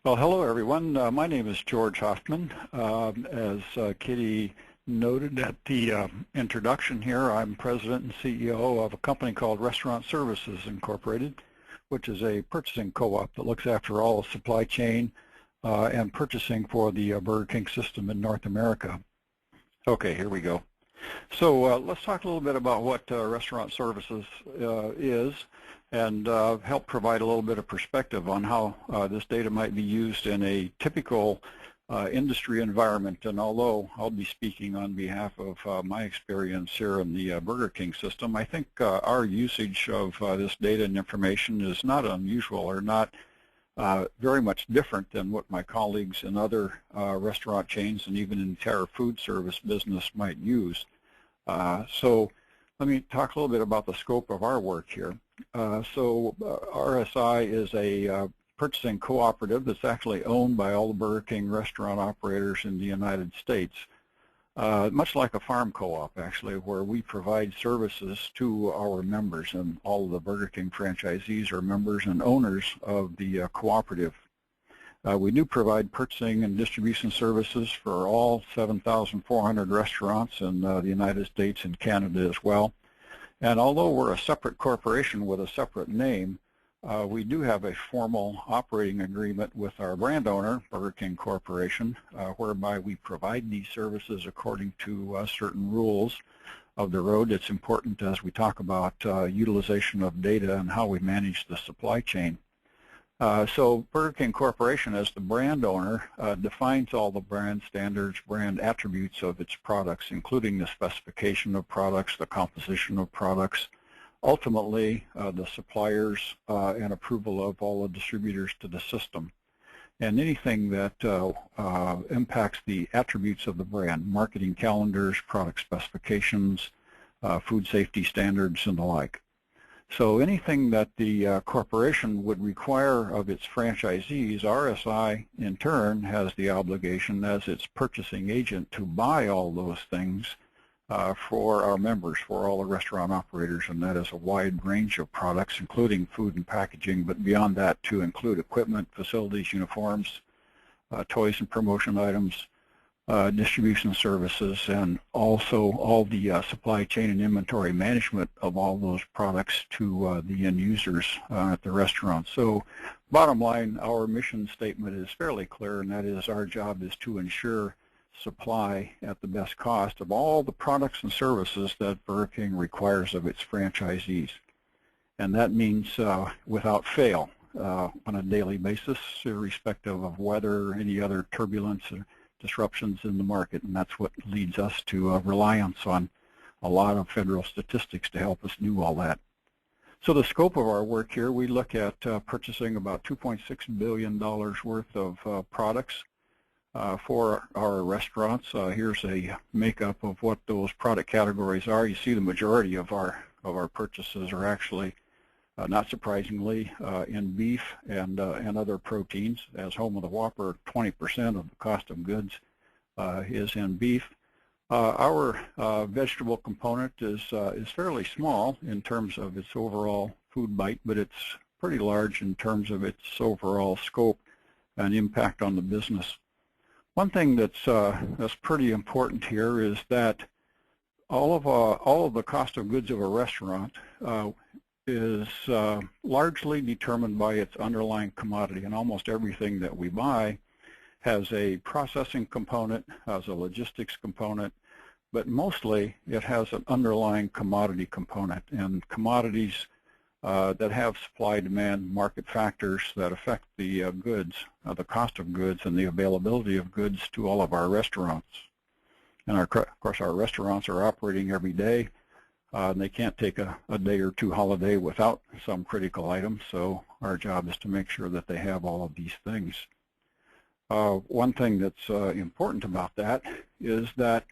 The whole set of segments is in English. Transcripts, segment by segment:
Well, hello everyone. My name is George Hoffman. As Kitty noted at the introduction here, I'm president and CEO of a company called Restaurant Services Incorporated, which is a purchasing co-op that looks after all the supply chain and purchasing for the Burger King system in North America. Okay, here we go. So let's talk a little bit about what Restaurant Services is and help provide a little bit of perspective on how this data might be used in a typical industry environment. And although I'll be speaking on behalf of my experience here in the Burger King system, I think our usage of this data and information is not unusual or not very much different than what my colleagues in other restaurant chains and even entire food service business might use. So let me talk a little bit about the scope of our work here. RSI is a purchasing cooperative that's actually owned by all the Burger King restaurant operators in the United States, much like a farm co-op actually, where we provide services to our members, and all of the Burger King franchisees are members and owners of the cooperative. We do provide purchasing and distribution services for all 7,400 restaurants in the United States and Canada as well. And although we're a separate corporation with a separate name, we do have a formal operating agreement with our brand owner, Burger King Corporation, whereby we provide these services according to certain rules of the road. It's important as we talk about utilization of data and how we manage the supply chain. So Burger King Corporation, as the brand owner, defines all the brand standards, brand attributes of its products, including the specification of products, the composition of products, ultimately the suppliers and approval of all the distributors to the system. And anything that impacts the attributes of the brand, marketing calendars, product specifications, food safety standards, and the like. So anything that the corporation would require of its franchisees, RSI in turn has the obligation as its purchasing agent to buy all those things for our members, for all the restaurant operators, and that is a wide range of products, including food and packaging, but beyond that to include equipment, facilities, uniforms, toys and promotion items, distribution services, and also all the supply chain and inventory management of all those products to the end users at the restaurant. So bottom line, our mission statement is fairly clear, and that is our job is to ensure supply at the best cost of all the products and services that Burger King requires of its franchisees. And that means without fail on a daily basis, irrespective of weather or any other turbulence or disruptions in the market, and that's what leads us to reliance on a lot of federal statistics to help us do all that. So the scope of our work here, we look at purchasing about $2.6 billion worth of products for our restaurants. Here's a makeup of what those product categories are. You see the majority of our purchases are actually not surprisingly, in beef and other proteins. As home of the Whopper, 20% of the cost of goods is in beef. Our vegetable component is fairly small in terms of its overall food bite, but it's pretty large in terms of its overall scope and impact on the business. One thing that's pretty important here is that all of the cost of goods of a restaurant is largely determined by its underlying commodity, and almost everything that we buy has a processing component, has a logistics component, but mostly it has an underlying commodity component, and commodities that have supply-demand market factors that affect the goods, the cost of goods, and the availability of goods to all of our restaurants. And of course our restaurants are operating every day. And they can't take a day or two holiday without some critical items, so our job is to make sure that they have all of these things. One thing that's important about that is that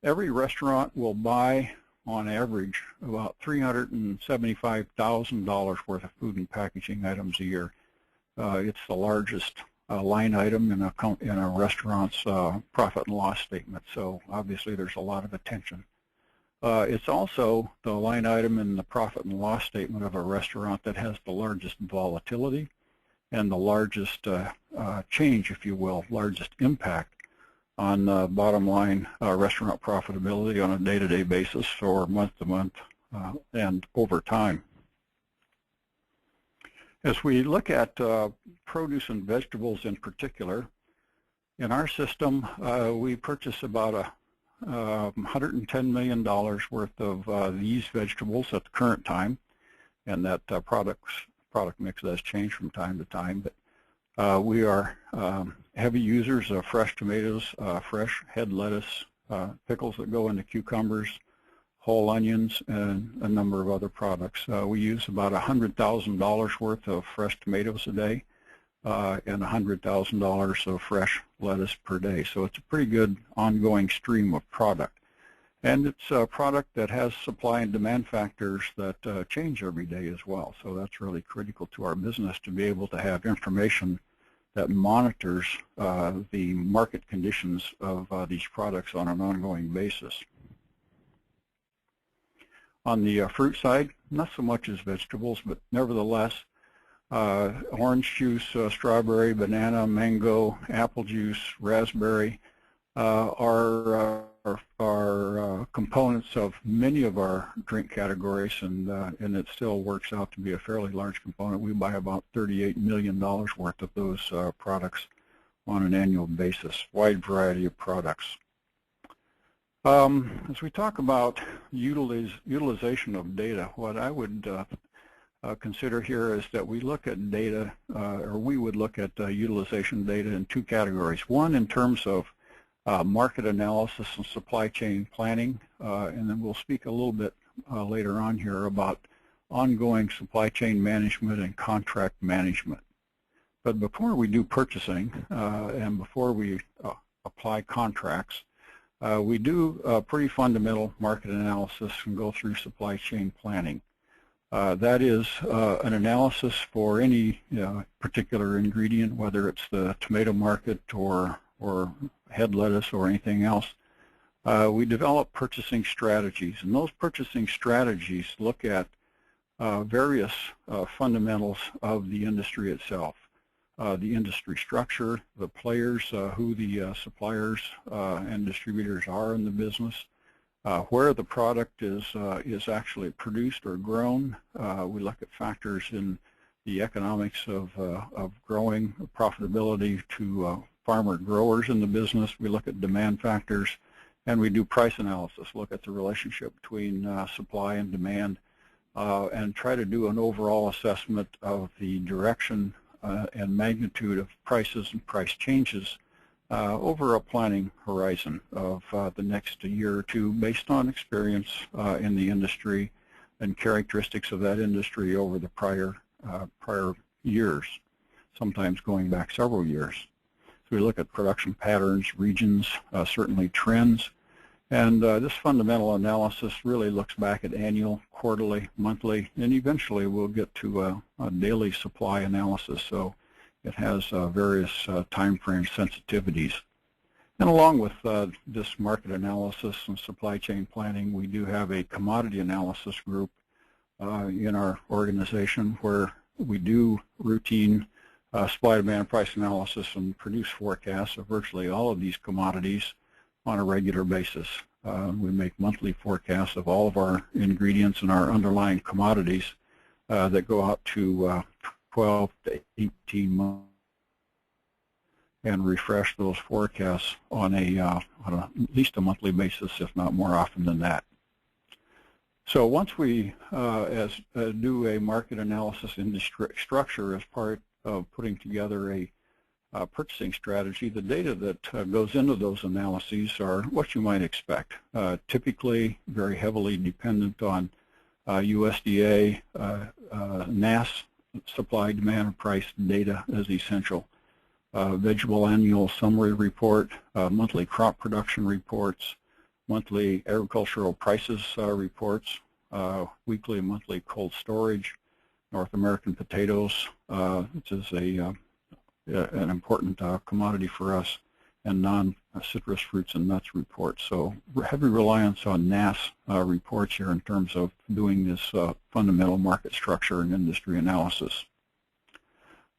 every restaurant will buy, on average, about $375,000 worth of food and packaging items a year. It's the largest line item in a restaurant's profit and loss statement, so obviously there's a lot of attention. It's also the line item in the profit and loss statement of a restaurant that has the largest volatility and the largest change, if you will, largest impact on bottom line restaurant profitability on a day-to-day basis or month-to-month and over time. As we look at produce and vegetables in particular, in our system, we purchase about $110 million worth of these vegetables at the current time, and that product mix does change from time to time. But we are heavy users of fresh tomatoes, fresh head lettuce, pickles that go into cucumbers, whole onions, and a number of other products. We use about $100,000 worth of fresh tomatoes a day and $100,000 of fresh lettuce per day. So it's a pretty good ongoing stream of product. And it's a product that has supply and demand factors that change every day as well. So that's really critical to our business to be able to have information that monitors the market conditions of these products on an ongoing basis. On the fruit side, not so much as vegetables, but nevertheless, orange juice, strawberry, banana, mango, apple juice, raspberry are components of many of our drink categories, and it still works out to be a fairly large component. We buy about $38 million worth of those products on an annual basis, wide variety of products. As we talk about utilization of data, what I would consider here is that we look at data, or we would look at utilization data in two categories. One in terms of market analysis and supply chain planning, and then we'll speak a little bit later on here about ongoing supply chain management and contract management. But before we do purchasing and before we apply contracts, we do pretty fundamental market analysis and go through supply chain planning. That is an analysis for any particular ingredient, whether it's the tomato market or head lettuce or anything else. We develop purchasing strategies, and those purchasing strategies look at various fundamentals of the industry itself. The industry structure, the players, who the suppliers and distributors are in the business, where the product is actually produced or grown. We look at factors in the economics of growing, profitability to farmer growers in the business. We look at demand factors, and we do price analysis, look at the relationship between supply and demand, and try to do an overall assessment of the direction and magnitude of prices and price changes over a planning horizon of the next year or two based on experience in the industry and characteristics of that industry over the prior years, sometimes going back several years. So we look at production patterns, regions, certainly trends, and this fundamental analysis really looks back at annual, quarterly, monthly, and eventually we'll get to a daily supply analysis. So it has various time frame sensitivities. And along with this market analysis and supply chain planning, we do have a commodity analysis group in our organization where we do routine supply, demand, price analysis and produce forecasts of virtually all of these commodities on a regular basis. We make monthly forecasts of all of our ingredients and our underlying commodities that go out to 12 to 18 months and refresh those forecasts on at least a monthly basis, if not more often than that. So once we do a market analysis in the structure as part of putting together a purchasing strategy, the data that goes into those analyses are what you might expect. Typically very heavily dependent on USDA, NAS, supply, demand, and price data as essential. Vegetable annual summary report, monthly crop production reports, monthly agricultural prices reports, weekly and monthly cold storage, North American potatoes, which is an important commodity for us, and non-citrus fruits and nuts reports. So heavy reliance on NAS reports here in terms of doing this fundamental market structure and industry analysis.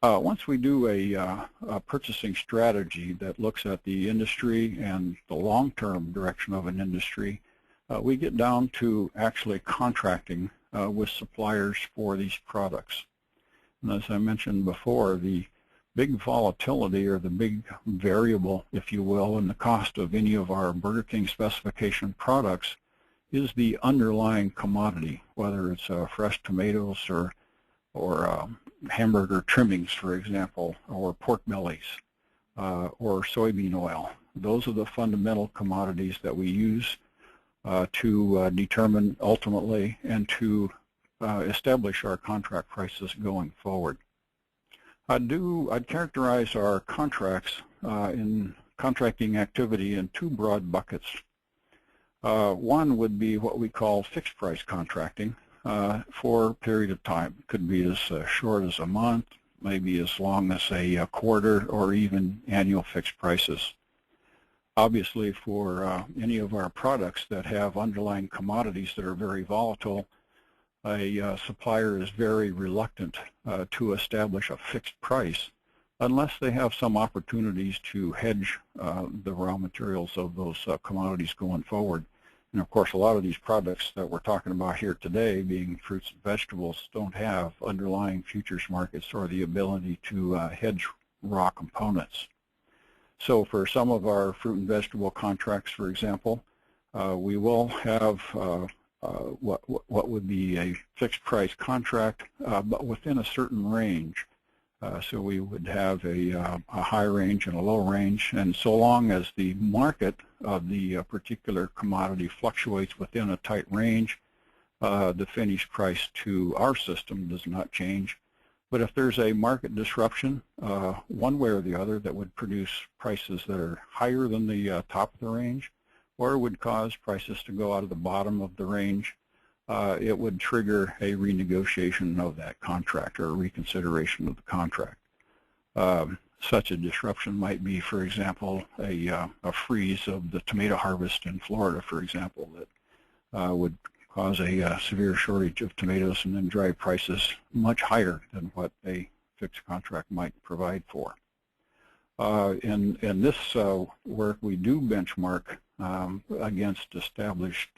Once we do a purchasing strategy that looks at the industry and the long-term direction of an industry, we get down to actually contracting with suppliers for these products. And as I mentioned before, the big volatility, or the big variable, if you will, in the cost of any of our Burger King specification products is the underlying commodity, whether it's fresh tomatoes or hamburger trimmings, for example, or pork bellies, or soybean oil. Those are the fundamental commodities that we use to determine ultimately and to establish our contract prices going forward. I'd characterize our contracts in contracting activity in two broad buckets. One would be what we call fixed price contracting for a period of time. It could be as short as a month, maybe as long as a quarter, or even annual fixed prices. Obviously, for any of our products that have underlying commodities that are very volatile, a supplier is very reluctant to establish a fixed price unless they have some opportunities to hedge the raw materials of those commodities going forward. And of course, a lot of these products that we're talking about here today, being fruits and vegetables, don't have underlying futures markets or the ability to hedge raw components. So for some of our fruit and vegetable contracts, for example, we will have what would be a fixed price contract, but within a certain range. So we would have a high range and a low range, and so long as the market of the particular commodity fluctuates within a tight range, the finished price to our system does not change. But if there's a market disruption, one way or the other, that would produce prices that are higher than the top of the range, or would cause prices to go out of the bottom of the range, it would trigger a renegotiation of that contract or a reconsideration of the contract. Such a disruption might be, for example, a freeze of the tomato harvest in Florida, for example, that would cause a severe shortage of tomatoes and then drive prices much higher than what a fixed contract might provide for. In this work, we do benchmark against established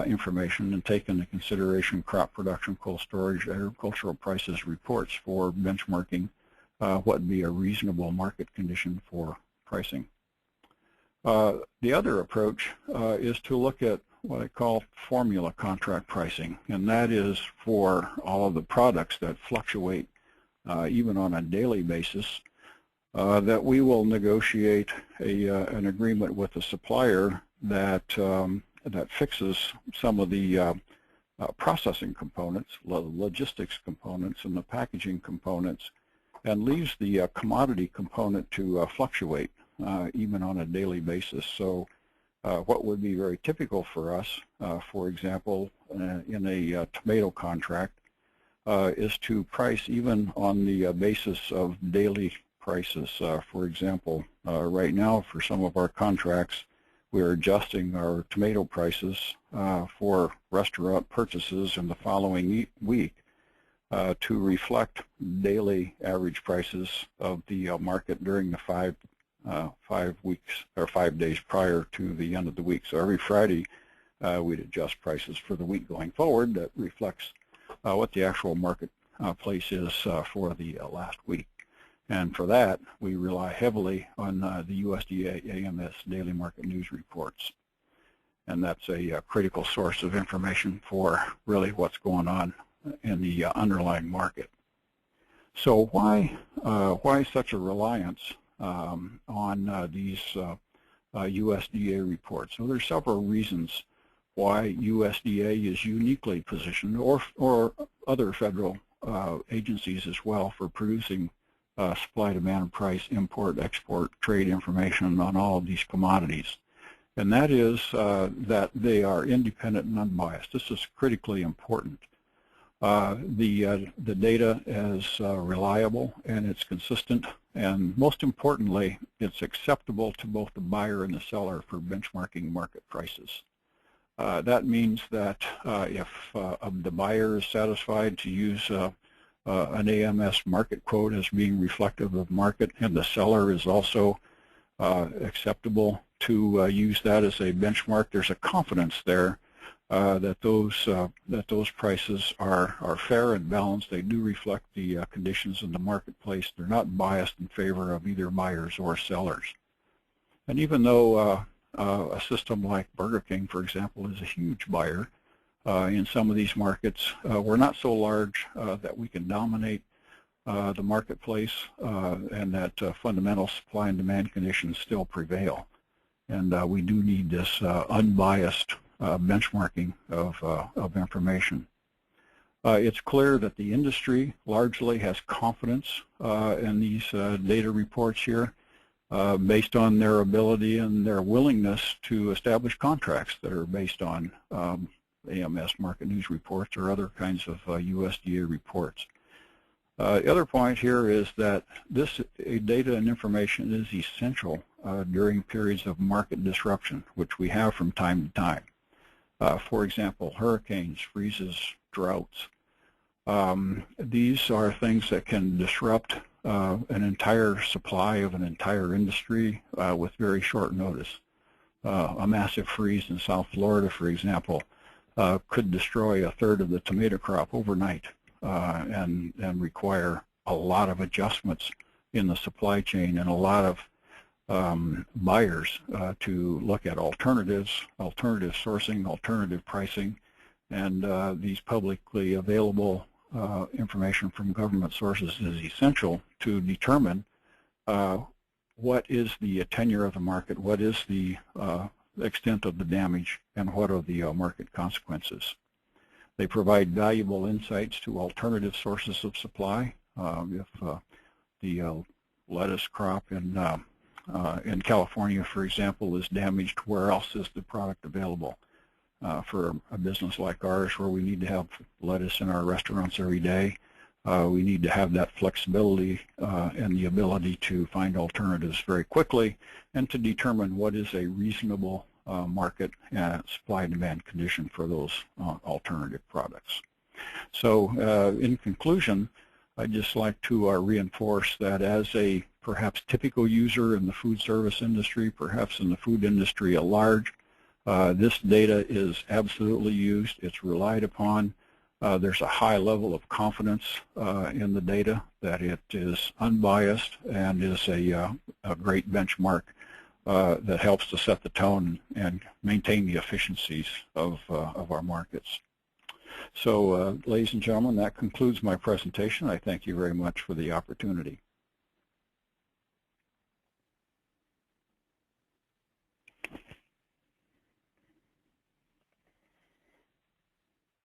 information and take into consideration crop production, cold storage, agricultural prices reports for benchmarking what would be a reasonable market condition for pricing. The other approach is to look at what I call formula contract pricing, and that is for all of the products that fluctuate even on a daily basis, that we will negotiate an agreement with the supplier that that fixes some of the processing components, logistics components, and the packaging components, and leaves the commodity component to fluctuate even on a daily basis. So what would be very typical for us, for example, in a tomato contract, is to price even on the basis of daily prices. For example, right now for some of our contracts, we are adjusting our tomato prices for restaurant purchases in the following week to reflect daily average prices of the market during the 5 weeks or 5 days prior to the end of the week. So every Friday we'd adjust prices for the week going forward that reflects what the actual market place is for the last week. And for that, we rely heavily on the USDA AMS daily market news reports. And that's a critical source of information for really what's going on in the underlying market. So why such a reliance on these USDA reports? So there's several reasons why USDA is uniquely positioned, or other federal agencies as well, for producing supply, demand, price, import, export, trade information on all of these commodities. And that is that they are independent and unbiased. This is critically important. The data is reliable and it's consistent, and most importantly, it's acceptable to both the buyer and the seller for benchmarking market prices. That means that if the buyer is satisfied to use an AMS market quote as being reflective of market, and the seller is also acceptable to use that as a benchmark. There's a confidence there that those prices are fair and balanced. They do reflect the conditions in the marketplace. They're not biased in favor of either buyers or sellers. And even though a system like Burger King, for example, is a huge buyer in some of these markets, we're not so large that we can dominate the marketplace, and that fundamental supply and demand conditions still prevail. And we do need this unbiased benchmarking of information. It's clear that the industry largely has confidence in these data reports here based on their ability and their willingness to establish contracts that are based on AMS market news reports or other kinds of USDA reports. The other point here is that this data and information is essential during periods of market disruption, which we have from time to time. For example, hurricanes, freezes, droughts. These are things that can disrupt an entire supply of an entire industry with very short notice. A massive freeze in South Florida, for example, could destroy a third of the tomato crop overnight and require a lot of adjustments in the supply chain and a lot of buyers to look at alternatives, alternative sourcing, alternative pricing, and these publicly available information from government sources is essential to determine what is the tenure of the market, what is the extent of the damage, and what are the market consequences. They provide valuable insights to alternative sources of supply. If the lettuce crop in California, for example, is damaged, where else is the product available? For a business like ours, where we need to have lettuce in our restaurants every day, we need to have that flexibility and the ability to find alternatives very quickly and to determine what is a reasonable market and supply and demand condition for those alternative products. So in conclusion, I'd just like to reinforce that as a perhaps typical user in the food service industry, perhaps in the food industry at large, this data is absolutely used. It's relied upon. There's a high level of confidence in the data that it is unbiased and is a great benchmark that helps to set the tone and maintain the efficiencies of our markets. So, ladies and gentlemen, that concludes my presentation. I thank you very much for the opportunity.